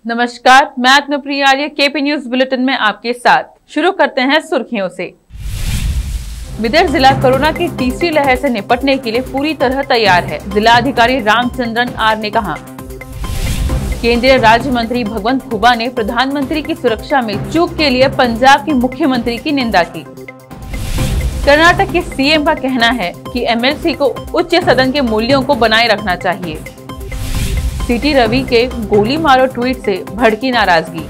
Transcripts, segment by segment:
नमस्कार, मैं आत्मप्रिया आर्य KP news bulletin में आपके साथ। शुरू करते हैं सुर्खियों से। बिदर जिला कोरोना की तीसरी लहर से निपटने के लिए पूरी तरह तैयार है। जिला अधिकारी रामचंद्रन आर ने कहा। केंद्रीय राज्य मंत्री भगवंत खुबा ने प्रधानमंत्री की सुरक्षा में चूक के लिए पंजाब के मुख्यमंत्री की निंदा की। कर्नाटक के सीएम का कहना है कि एमएलसी को उच्च सदन के मूल्यों को बनाए रखना चाहिए। सीटी रवि के गोली मारो ट्वीट से भड़की नाराजगी।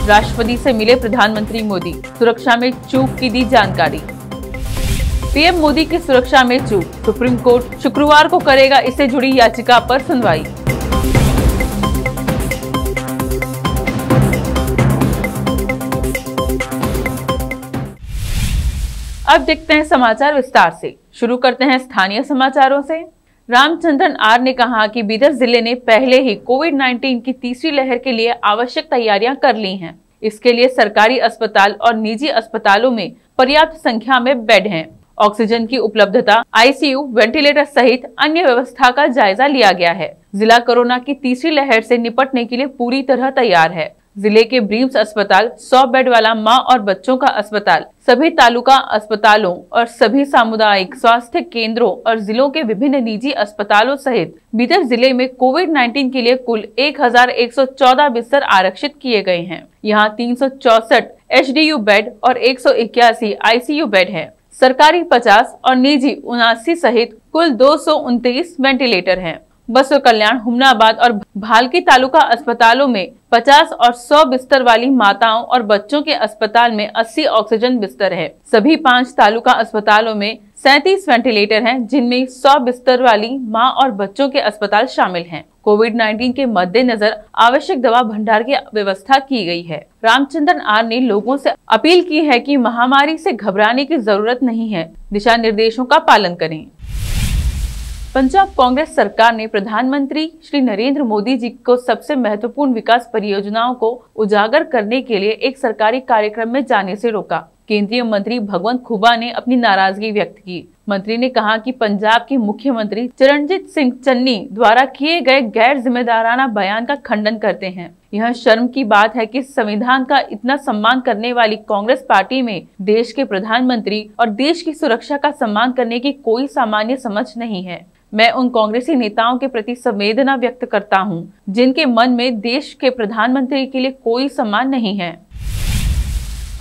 राष्ट्रपति से मिले प्रधानमंत्री मोदी, सुरक्षा में चूक की दी जानकारी। पीएम मोदी की सुरक्षा में चूक, सुप्रीम कोर्ट शुक्रवार को करेगा इससे जुड़ी याचिका पर सुनवाई। अब देखते हैं समाचार विस्तार से। शुरू करते हैं स्थानीय समाचारों से। रामचंद्रन आर ने कहा कि बिदर जिले ने पहले ही कोविड-19 की तीसरी लहर के लिए आवश्यक तैयारियां कर ली हैं। इसके लिए सरकारी अस्पताल और निजी अस्पतालों में पर्याप्त संख्या में बेड हैं। ऑक्सीजन की उपलब्धता, आईसीयू, वेंटिलेटर सहित अन्य व्यवस्था का जायजा लिया गया है। जिला कोरोना की तीसरी लहर से निपटने के लिए पूरी तरह तैयार है। जिले के ब्रीम्स अस्पताल, 100 बेड वाला मां और बच्चों का अस्पताल, सभी तालुका अस्पतालों और सभी सामुदायिक स्वास्थ्य केंद्रों और जिलों के विभिन्न निजी अस्पतालों सहित बिदर जिले में कोविड-19 के लिए कुल 1114 बिस्तर आरक्षित किए गए हैं। यहाँ 364 एचडीयू बेड और 181 आईसीयू बेड है। सरकारी 50 और निजी 79 सहित कुल 229 वेंटिलेटर हैं। बसव कल्याण, हुमनाबाद और भालकी तालुका अस्पतालों में 50 और 100 बिस्तर वाली माताओं और बच्चों के अस्पताल में 80 ऑक्सीजन बिस्तर है। सभी 5 तालुका अस्पतालों में 37 वेंटिलेटर हैं, जिनमें 100 बिस्तर वाली मां और बच्चों के अस्पताल शामिल हैं। कोविड-19 के मद्देनजर आवश्यक दवा भंडार की व्यवस्था की गई है। रामचंद्रन आर ने लोगों से अपील की है कि महामारी से घबराने की जरूरत नहीं है, दिशा निर्देशों का पालन करें। पंजाब कांग्रेस सरकार ने प्रधानमंत्री श्री नरेंद्र मोदी जी को सबसे महत्वपूर्ण विकास परियोजनाओं को उजागर करने के लिए एक सरकारी कार्यक्रम में जाने से रोका। केंद्रीय मंत्री भगवंत खुबा ने अपनी नाराजगी व्यक्त की। मंत्री ने कहा कि पंजाब के मुख्यमंत्री चरणजीत सिंह चन्नी द्वारा किए गए गैर जिम्मेदाराना बयान का खंडन करते हैं। यह शर्म की बात है कि संविधान का इतना सम्मान करने वाली कांग्रेस पार्टी में देश के प्रधानमंत्री और देश की सुरक्षा का सम्मान करने की कोई सामान्य समझ नहीं है। मैं उन कांग्रेसी नेताओं के प्रति संवेदना व्यक्त करता हूं, जिनके मन में देश के प्रधानमंत्री के लिए कोई सम्मान नहीं है।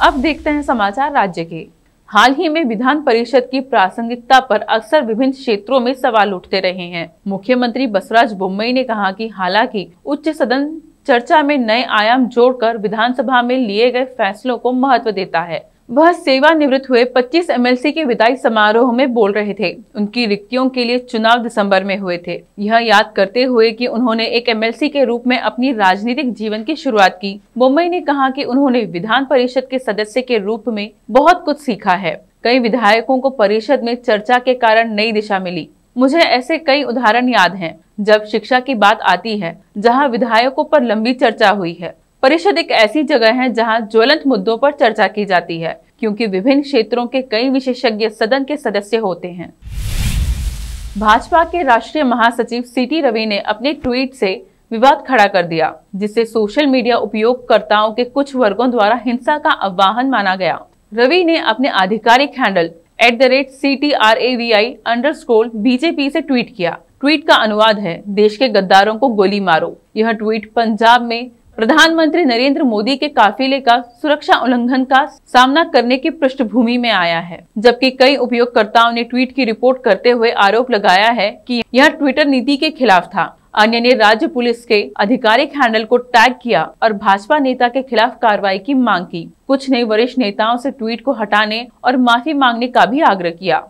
अब देखते हैं समाचार राज्य के। हाल ही में विधान परिषद की प्रासंगिकता पर अक्सर विभिन्न क्षेत्रों में सवाल उठते रहे हैं। मुख्यमंत्री बसवराज बोम्मई ने कहा कि हालांकि उच्च सदन चर्चा में नए आयाम जोड़कर विधानसभा में लिए गए फैसलों को महत्व देता है। वह सेवानिवृत्त हुए 25 एमएलसी के विदाई समारोह में बोल रहे थे। उनकी रिक्तियों के लिए चुनाव दिसंबर में हुए थे। यह याद करते हुए कि उन्होंने एक एमएलसी के रूप में अपनी राजनीतिक जीवन की शुरुआत की, बोम्मई ने कहा कि उन्होंने विधान परिषद के सदस्य के रूप में बहुत कुछ सीखा है। कई विधायकों को परिषद में चर्चा के कारण नई दिशा मिली। मुझे ऐसे कई उदाहरण याद हैं जब शिक्षा की बात आती है, जहाँ विधायकों पर लंबी चर्चा हुई है। परिषद एक ऐसी जगह है जहां ज्वलंत मुद्दों पर चर्चा की जाती है, क्योंकि विभिन्न क्षेत्रों के कई विशेषज्ञ सदन के सदस्य होते हैं। भाजपा के राष्ट्रीय महासचिव सीटी रवि ने अपने ट्वीट से विवाद खड़ा कर दिया, जिससे सोशल मीडिया उपयोगकर्ताओं के कुछ वर्गों द्वारा हिंसा का आह्वान माना गया। रवि ने अपने आधिकारिक हैंडल @CTRAVI_BJP से ट्वीट किया। ट्वीट का अनुवाद है, देश के गद्दारों को गोली मारो। यह ट्वीट पंजाब में प्रधानमंत्री नरेंद्र मोदी के काफिले का सुरक्षा उल्लंघन का सामना करने की पृष्ठभूमि में आया है, जबकि कई उपयोगकर्ताओं ने ट्वीट की रिपोर्ट करते हुए आरोप लगाया है कि यह ट्विटर नीति के खिलाफ था। अन्य ने राज्य पुलिस के आधिकारिक हैंडल को टैग किया और भाजपा नेता के खिलाफ कार्रवाई की मांग की। कुछ ने वरिष्ठ नेताओं से ट्वीट को हटाने और माफी मांगने का भी आग्रह किया।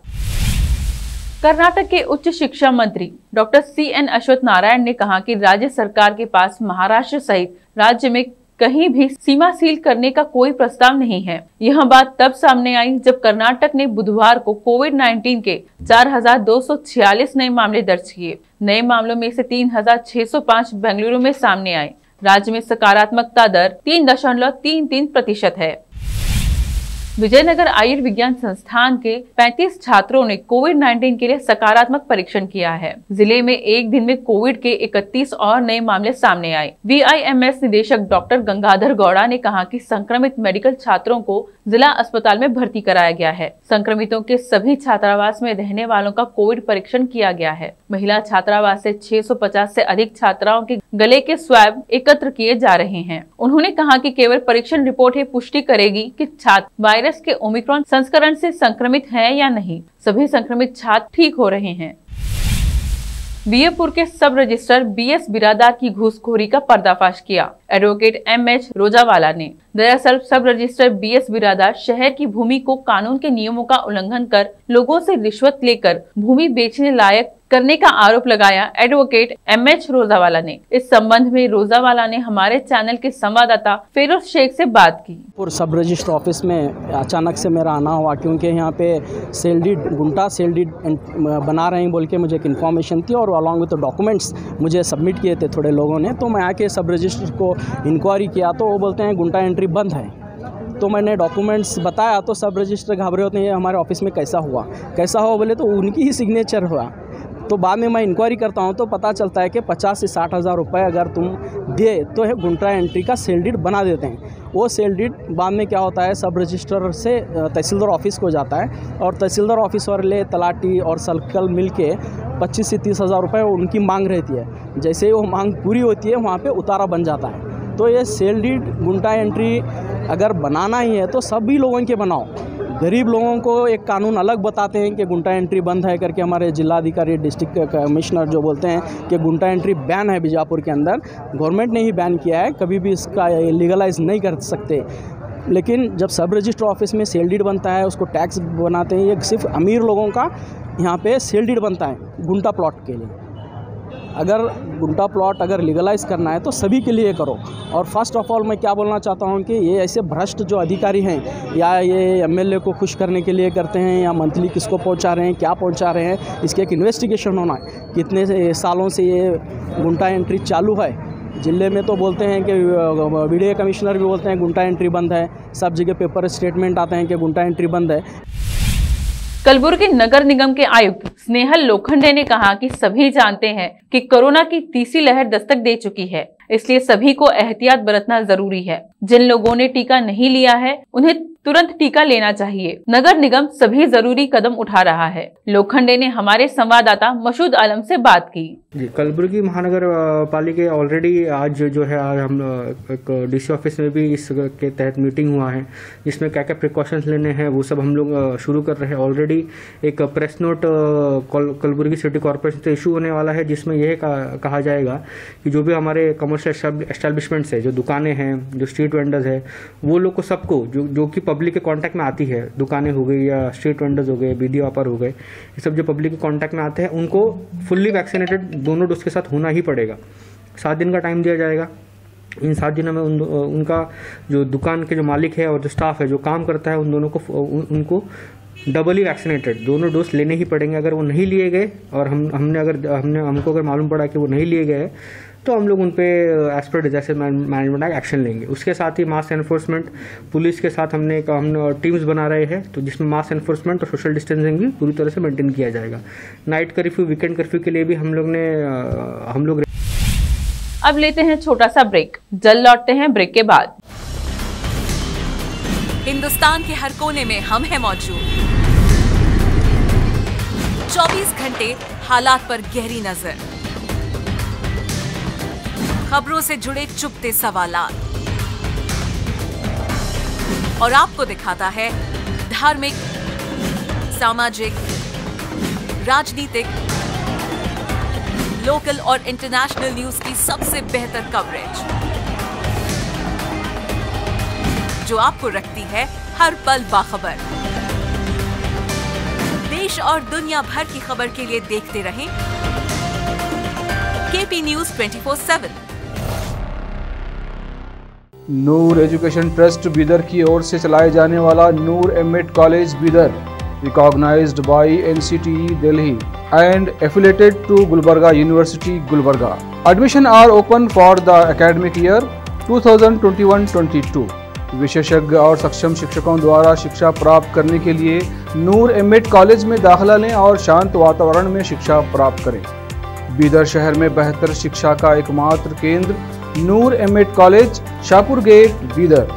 कर्नाटक के उच्च शिक्षा मंत्री डॉक्टर CN अश्वत्थ नारायण ने कहा कि राज्य सरकार के पास महाराष्ट्र सहित राज्य में कहीं भी सीमा सील करने का कोई प्रस्ताव नहीं है। यह बात तब सामने आई जब कर्नाटक ने बुधवार को कोविड-19 के 4246 नए मामले दर्ज किए। नए मामलों में से 3605 बेंगलुरु में सामने आए। राज्य में सकारात्मकता दर 3.33% है। विजयनगर आयुर्विज्ञान संस्थान के 35 छात्रों ने कोविड-19 के लिए सकारात्मक परीक्षण किया है। जिले में एक दिन में कोविड के 31 और नए मामले सामने आए। VIMS निदेशक डॉक्टर गंगाधर गौड़ा ने कहा कि संक्रमित मेडिकल छात्रों को जिला अस्पताल में भर्ती कराया गया है। संक्रमितों के सभी छात्रावास में रहने वालों का कोविड परीक्षण किया गया है। महिला छात्रावास से 650 से अधिक छात्राओं के गले के स्वैब एकत्र किए जा रहे हैं। उन्होंने कहा कि केवल परीक्षण रिपोर्ट ही पुष्टि करेगी कि छात्र वायरस के ओमिक्रॉन संस्करण से संक्रमित हैं या नहीं। सभी संक्रमित छात्र ठीक हो रहे हैं। बीएपुर के सब रजिस्ट्रार BS बिरादार की घूसखोरी का पर्दाफाश किया एडवोकेट MH रोजावाला ने। दरअसल सब रजिस्ट्रार BS बिरादार शहर की भूमि को कानून के नियमों का उल्लंघन कर लोगों से रिश्वत लेकर भूमि बेचने लायक करने का आरोप लगाया एडवोकेट MH रोजावाला ने। इस संबंध में रोजावाला ने हमारे चैनल के संवाददाता फिरोज शेख से बात की। सब रजिस्टर ऑफिस में अचानक से मेरा आना हुआ क्योंकि यहाँ पे सेल डीड गुंटा सेल डीड बना रहे हैं बोल के मुझे एक इन्फॉर्मेशन थी और अलॉन्ग विद डॉक्यूमेंट्स मुझे सबमिट किए थे थोड़े लोगों ने। तो मैं आके सब रजिस्टर को इंक्वायरी किया तो वो बोलते हैं गुंटा एंट्री बंद है। तो मैंने डॉक्यूमेंट्स बताया तो सब रजिस्टर घबरे होते हैं हमारे ऑफिस में कैसा हुआ बोले तो उनकी ही सिग्नेचर हुआ। तो बाद में मैं इंक्वायरी करता हूं तो पता चलता है कि 50 से 60 हज़ार रुपये अगर तुम दे तो है गुंटा एंट्री का सेल डीड बना देते हैं। वो सेल डीड बाद में क्या होता है सब रजिस्टर से तहसीलदार ऑफिस को जाता है और तहसीलदार ऑफिस वाले तलाटी और सर्कल मिल के 25 से 30 हज़ार रुपये उनकी मांग रहती है। जैसे ही वो मांग पूरी होती है वहाँ पर उतारा बन जाता है। तो ये सेल डीड गुंटा एंट्री अगर बनाना ही है तो सभी लोगों के बनाओ। गरीब लोगों को एक कानून अलग बताते हैं कि गुंटा एंट्री बंद है करके हमारे जिलाधिकारी डिस्ट्रिक्ट कमिश्नर जो बोलते हैं कि गुंटा एंट्री बैन है बीजापुर के अंदर। गवर्नमेंट ने ही बैन किया है, कभी भी इसका लीगलाइज नहीं कर सकते। लेकिन जब सब रजिस्टर ऑफिस में सेल डीड बनता है उसको टैक्स बनाते हैं। ये सिर्फ अमीर लोगों का यहाँ पे सेल डीड बनता है गुंटा प्लॉट के लिए। अगर गुंटा प्लॉट अगर लीगलाइज करना है तो सभी के लिए करो। और फर्स्ट ऑफ ऑल मैं क्या बोलना चाहता हूँ कि ये ऐसे भ्रष्ट जो अधिकारी हैं या ये MLA को खुश करने के लिए करते हैं या मंथली किसको पहुँचा रहे हैं क्या पहुँचा रहे हैं, इसके एक इन्वेस्टिगेशन होना है। कितने सालों से ये गुंटा एंट्री चालू है। जिले में तो बोलते हैं कि वीडियो कमिश्नर भी बोलते हैं गुंटा एंट्री बंद है, सब जगह पेपर स्टेटमेंट आते हैं कि गुंटा एंट्री बंद है। कलबुर्गी नगर निगम के आयुक्त स्नेहल लोखंडे ने कहा कि सभी जानते हैं कि कोरोना की तीसरी लहर दस्तक दे चुकी है, इसलिए सभी को एहतियात बरतना जरूरी है। जिन लोगों ने टीका नहीं लिया है उन्हें तुरंत टीका लेना चाहिए। नगर निगम सभी जरूरी कदम उठा रहा है। लोखंडे ने हमारे संवाददाता मसूद आलम से बात की। जी, कलबुर्गी महानगर पालिका ऑलरेडी आज जो है हम एक DC ऑफिस में भी इसके तहत मीटिंग हुआ है, जिसमें क्या क्या प्रिकॉशंस लेने हैं वो सब हम लोग शुरू कर रहे हैं। ऑलरेडी एक press note Kalaburagi city corporation से इशू होने वाला है, जिसमें यह कहा जाएगा कि जो भी हमारे कमर्शियल एस्टेब्लिशमेंट्स है, जो दुकानें हैं, जो स्ट्रीट वेंडर्स है, वो लोग को सबको जो कि पब्लिक के कांटेक्ट में आती है, दुकानें हो गई या स्ट्रीट वेंडर्स हो गए, बीडी व्यापार हो गए, ये सब जो पब्लिक के कांटेक्ट में आते हैं उनको फुल्ली वैक्सीनेटेड दोनों डोज के साथ होना ही पड़ेगा। 7 दिन का टाइम दिया जाएगा। इन 7 दिनों में उनका जो दुकान के जो मालिक है और जो स्टाफ है जो काम करता है उन दोनों को उनको डबली वैक्सीनेटेड दोनों डोज लेने ही पड़ेंगे। अगर वो नहीं लिए गए और हमको अगर मालूम पड़ा कि वो नहीं लिए गए तो हम लोग उन पे as per disaster management act action लेंगे। उसके साथ ही मास एनफोर्समेंट पुलिस के साथ हम टीम्स बना रहे हैं, तो जिसमें मास एनफोर्समेंट और सोशल डिस्टेंसिंग भी पूरी तरह से मेंटेन किया जाएगा। नाइट कर्फ्यू, वीकेंड कर्फ्यू के लिए भी हम लोग अब लेते हैं छोटा सा ब्रेक, जल्द लौटते हैं ब्रेक के बाद। हिंदुस्तान के हर कोने में हम हैं मौजूद। 24 घंटे हालात पर गहरी नजर, खबरों से जुड़े चुपते सवालात, और आपको दिखाता है धार्मिक, सामाजिक, राजनीतिक, लोकल और इंटरनेशनल न्यूज की सबसे बेहतर कवरेज, जो आपको रखती है हर पल बाखबर। देश और दुनिया भर की खबर के लिए देखते रहें KP News 24/7। Noor education trust Bidar की ओर से चलाए जाने वाला Noor M Ed college Bidar, recognized by NCTE Delhi and affiliated to Gulbarga University, Gulbarga. Admission are open for the academic year 2021-22. विशेषज्ञ और सक्षम शिक्षकों द्वारा शिक्षा प्राप्त करने के लिए नूर एमएड कॉलेज में दाखिला लें और शांत वातावरण में शिक्षा प्राप्त करें। बीदर शहर में बेहतर शिक्षा का एकमात्र केंद्र Noor M Ed college, Shahpur gate, Bidar.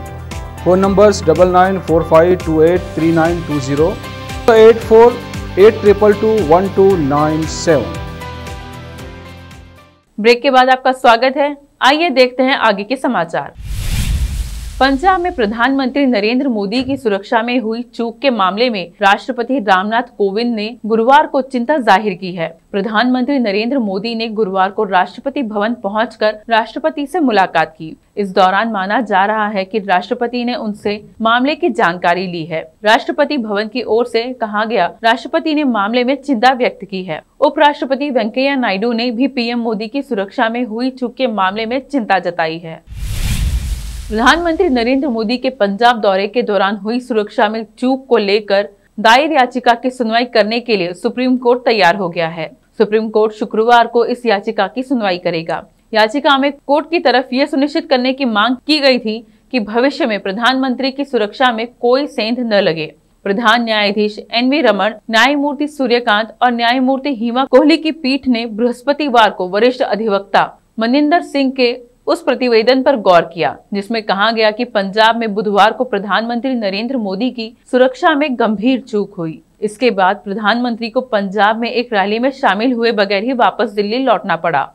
Phone numbers 9945283920, 8482221297। Break के बाद आपका स्वागत है। आइए देखते हैं आगे के समाचार। पंजाब में प्रधानमंत्री नरेंद्र मोदी की सुरक्षा में हुई चूक के मामले में राष्ट्रपति रामनाथ कोविंद ने गुरुवार को चिंता जाहिर की है। प्रधानमंत्री नरेंद्र मोदी ने गुरुवार को राष्ट्रपति भवन पहुंचकर राष्ट्रपति से मुलाकात की। इस दौरान माना जा रहा है कि राष्ट्रपति ने उनसे मामले की जानकारी ली है। राष्ट्रपति भवन की ओर से कहा गया, राष्ट्रपति ने मामले में चिंता व्यक्त की है। उपराष्ट्रपति वेंकैया नायडू ने भी पीएम मोदी की सुरक्षा में हुई चूक के मामले में चिंता जताई है। प्रधानमंत्री नरेंद्र मोदी के पंजाब दौरे के दौरान हुई सुरक्षा में चूक को लेकर दायर याचिका की सुनवाई करने के लिए सुप्रीम कोर्ट तैयार हो गया है। सुप्रीम कोर्ट शुक्रवार को इस याचिका की सुनवाई करेगा। याचिका में कोर्ट की तरफ यह सुनिश्चित करने की मांग की गई थी कि भविष्य में प्रधानमंत्री की सुरक्षा में कोई सेंध न लगे। प्रधान न्यायाधीश एन.वी. रमन, न्यायमूर्ति सूर्यकांत और न्यायमूर्ति हिमा कोहली की पीठ ने बृहस्पतिवार को वरिष्ठ अधिवक्ता मनिंदर सिंह के उस प्रतिवेदन पर गौर किया, जिसमें कहा गया कि पंजाब में बुधवार को प्रधानमंत्री नरेंद्र मोदी की सुरक्षा में गंभीर चूक हुई। इसके बाद प्रधानमंत्री को पंजाब में एक रैली में शामिल हुए बगैर ही वापस दिल्ली लौटना पड़ा।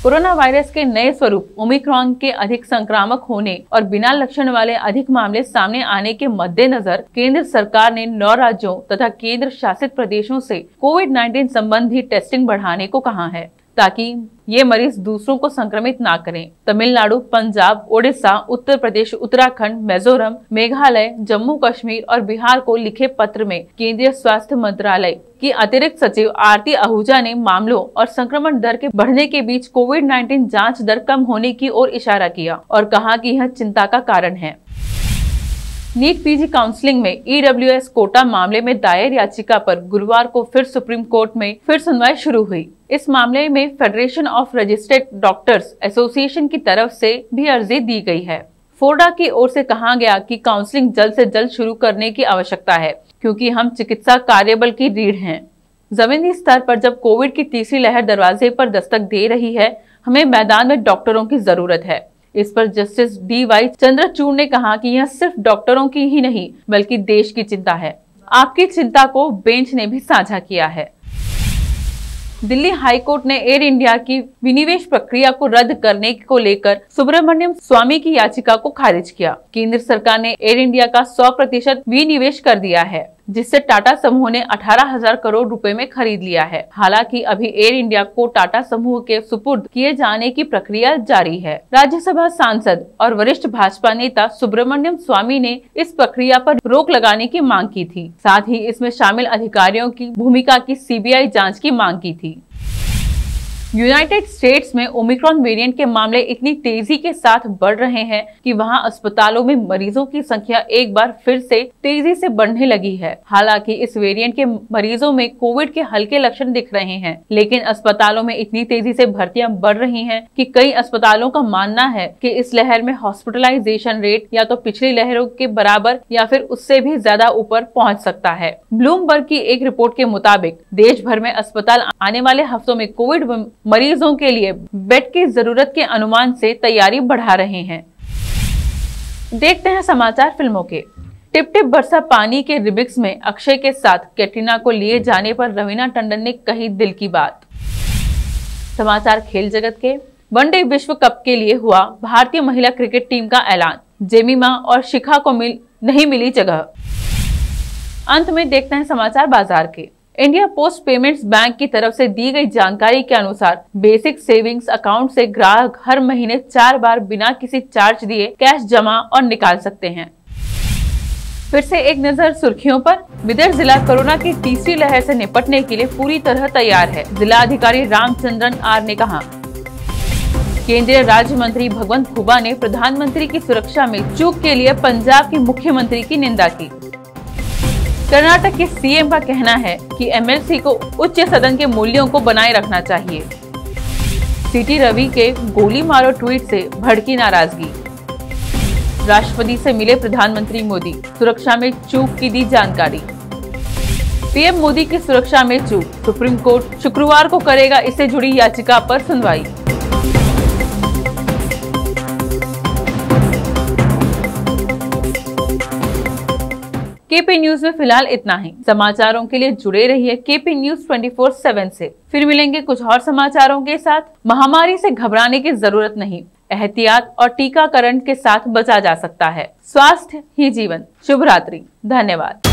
कोरोना वायरस के नए स्वरूप ओमिक्रॉन के अधिक संक्रामक होने और बिना लक्षण वाले अधिक मामले सामने आने के मद्देनजर केंद्र सरकार ने 9 राज्यों तथा केंद्र शासित प्रदेशों से कोविड-19 संबंधी टेस्टिंग बढ़ाने को कहा है, ताकि ये मरीज दूसरों को संक्रमित ना करें। तमिलनाडु, पंजाब, ओडिशा, उत्तर प्रदेश, उत्तराखंड, मिजोरम, मेघालय, जम्मू कश्मीर और बिहार को लिखे पत्र में केंद्रीय स्वास्थ्य मंत्रालय की अतिरिक्त सचिव आरती आहूजा ने मामलों और संक्रमण दर के बढ़ने के बीच कोविड-19 जांच दर कम होने की ओर इशारा किया और कहा कि यह चिंता का कारण है। नीट पीजी काउंसलिंग में ईडब्ल्यूएस कोटा मामले में दायर याचिका पर गुरुवार को फिर सुप्रीम कोर्ट में सुनवाई शुरू हुई। इस मामले में federation of registered doctors association की तरफ से भी अर्जी दी गई है। फोर्डा की ओर से कहा गया कि काउंसलिंग जल्द से जल्द शुरू करने की आवश्यकता है, क्योंकि हम चिकित्सा कार्यबल की रीढ़ हैं। जमीनी स्तर पर जब कोविड की तीसरी लहर दरवाजे पर दस्तक दे रही है, हमें मैदान में डॉक्टरों की जरूरत है। इस पर जस्टिस डी.वाई. चंद्रचूड़ ने कहा कि यह सिर्फ डॉक्टरों की ही नहीं बल्कि देश की चिंता है। आपकी चिंता को बेंच ने भी साझा किया है। दिल्ली हाईकोर्ट ने एयर इंडिया की विनिवेश प्रक्रिया को रद्द करने को लेकर सुब्रमण्यम स्वामी की याचिका को खारिज किया। केंद्र सरकार ने एयर इंडिया का 100% विनिवेश कर दिया है, जिससे टाटा समूह ने 18,000 करोड़ रुपए में खरीद लिया है। हालांकि अभी एयर इंडिया को टाटा समूह के सुपुर्द किए जाने की प्रक्रिया जारी है। राज्यसभा सांसद और वरिष्ठ भाजपा नेता सुब्रमण्यम स्वामी ने इस प्रक्रिया पर रोक लगाने की मांग की थी। साथ ही इसमें शामिल अधिकारियों की भूमिका की सीबीआई जांच की मांग की थी। यूनाइटेड स्टेट्स में ओमिक्रॉन वेरिएंट के मामले इतनी तेजी के साथ बढ़ रहे हैं कि वहां अस्पतालों में मरीजों की संख्या एक बार फिर से तेजी से बढ़ने लगी है। हालांकि इस वेरिएंट के मरीजों में कोविड के हल्के लक्षण दिख रहे हैं, लेकिन अस्पतालों में इतनी तेजी से भर्तियां बढ़ रही हैं कि कई अस्पतालों का मानना है कि इस लहर में हॉस्पिटलाइजेशन रेट या तो पिछली लहरों के बराबर या फिर उससे भी ज्यादा ऊपर पहुँच सकता है। ब्लूमबर्ग की एक रिपोर्ट के मुताबिक देश भर में अस्पताल आने वाले हफ्तों में कोविड मरीजों के लिए बेड की जरूरत के अनुमान से तैयारी बढ़ा रहे हैं। देखते हैं समाचार फिल्मों के। टिप टिप बरसा पानी के रिमिक्स में अक्षय के साथ कैटरीना को लिए जाने पर रवीना टंडन ने कही दिल की बात। समाचार खेल जगत के। वनडे विश्व कप के लिए हुआ भारतीय महिला क्रिकेट टीम का ऐलान। जेमिमा और शिखा को नहीं मिली जगह। अंत में देखते हैं समाचार बाजार के। इंडिया पोस्ट पेमेंट्स बैंक की तरफ से दी गई जानकारी के अनुसार बेसिक सेविंग्स अकाउंट से ग्राहक हर महीने 4 बार बिना किसी चार्ज दिए कैश जमा और निकाल सकते हैं। फिर से एक नजर सुर्खियों पर। बिदर जिला कोरोना की तीसरी लहर से निपटने के लिए पूरी तरह तैयार है, जिला अधिकारी रामचंद्रन आर ने कहा। केंद्रीय राज्य मंत्री भगवंत खुबा ने प्रधानमंत्री की सुरक्षा में चूक के लिए पंजाब के मुख्यमंत्री की निंदा की। कर्नाटक के सीएम का कहना है कि एमएलसी को उच्च सदन के मूल्यों को बनाए रखना चाहिए। सीटी रवि के गोली मारो ट्वीट से भड़की नाराजगी। राष्ट्रपति से मिले प्रधानमंत्री मोदी, सुरक्षा में चूक की दी जानकारी। पीएम मोदी की सुरक्षा में चूक, सुप्रीम कोर्ट शुक्रवार को करेगा इससे जुड़ी याचिका पर सुनवाई। केपी न्यूज में फिलहाल इतना ही। समाचारों के लिए जुड़े रहिए केपी न्यूज 24/7 से। फिर मिलेंगे कुछ और समाचारों के साथ। महामारी से घबराने की जरूरत नहीं, एहतियात और टीकाकरण के साथ बचा जा सकता है। स्वास्थ्य ही जीवन। शुभ रात्रि। धन्यवाद।